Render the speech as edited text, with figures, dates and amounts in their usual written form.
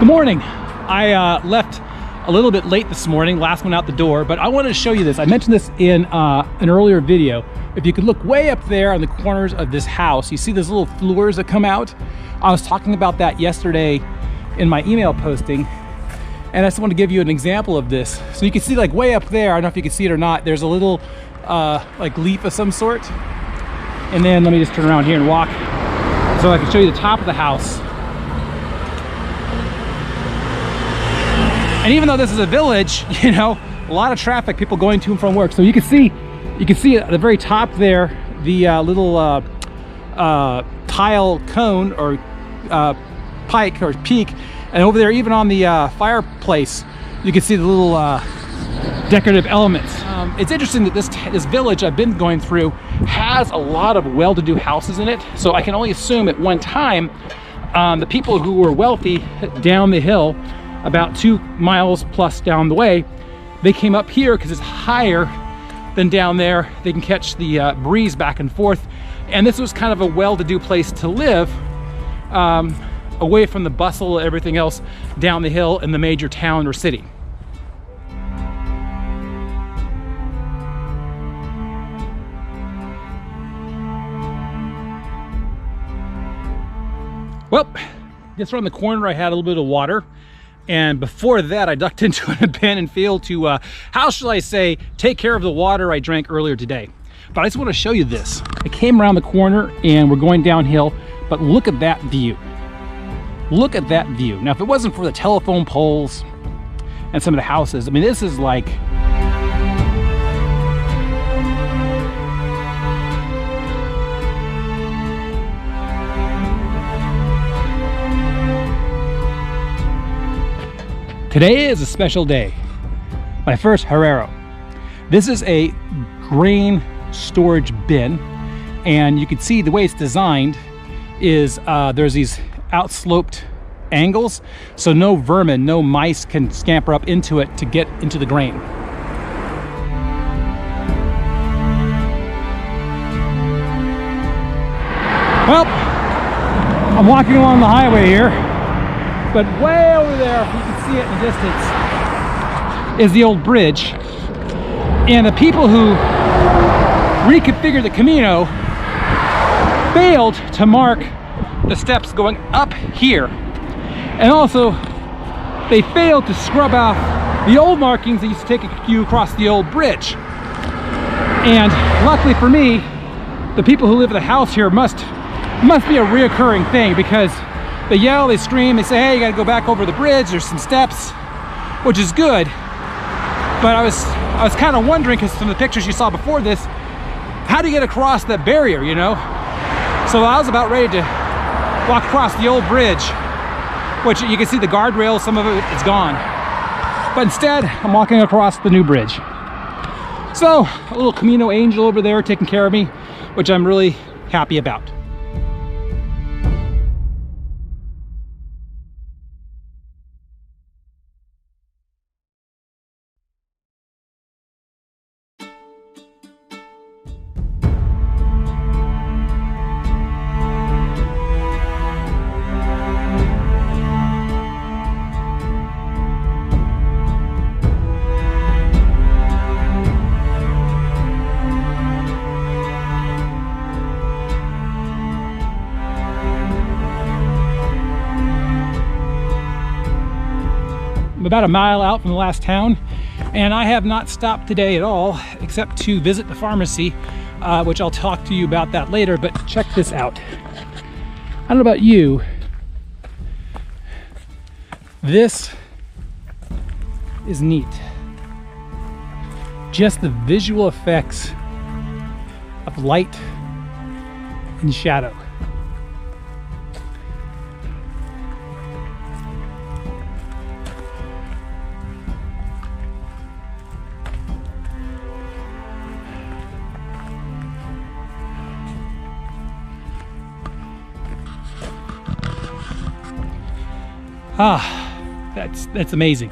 Good morning. I left a little bit late this morning, last one out the door, but I wanted to show you this. I mentioned this in an earlier video. If you could look way up there on the corners of this house, you see those little floors that come out. I was talking about that yesterday in my email posting, and I just want to give you an example of this. So you can see, like, way up there, I don't know if you can see it or not, there's a little like leaf of some sort. And then let me just turn around here and walk so I can show you the top of the house. And even though this is a village, you know, a lot of traffic, people going to and from work. So you can see at the very top there, the little tile cone or pike or peak. And over there, even on the fireplace, you can see the little decorative elements. It's interesting that this village I've been going through has a lot of well-to-do houses in it. So I can only assume at one time, the people who were wealthy down the hill, about 2 miles plus down the way, they came up here because it's higher than down there. They can catch the breeze back and forth. And this was kind of a well-to-do place to live, away from the bustle and everything else down the hill in the major town or city. Well, just around the corner I had a little bit of water. And before that, I ducked into an abandoned field to, how shall I say, take care of the water I drank earlier today. But I just want to show you this. I came around the corner and we're going downhill, but look at that view. Look at that view. Now, if it wasn't for the telephone poles and some of the houses, I mean, this is like... Today is a special day. My first Herrero. This is a grain storage bin, and you can see the way it's designed is there's these outsloped angles, so no vermin, no mice can scamper up into it to get into the grain. Well, I'm walking along the highway here, but way over there, you can see it in the distance, is the old bridge. And the people who reconfigured the Camino failed to mark the steps going up here. And also, they failed to scrub off the old markings that used to take you across the old bridge. And luckily for me, the people who live in the house here must be a reoccurring thing, because they yell, they scream, they say, hey, you gotta go back over the bridge, there's some steps, which is good. But I was kind of wondering, because from the pictures you saw before this, how do you get across that barrier, you know? So I was about ready to walk across the old bridge, which you can see the guardrail, some of it is gone. But instead, I'm walking across the new bridge. So, a little Camino angel over there taking care of me, which I'm really happy about. I'm about a mile out from the last town, and I have not stopped today at all except to visit the pharmacy, which I'll talk to you about that later. But check this out. I don't know about you, this is neat. Just the visual effects of light and shadow. That's amazing.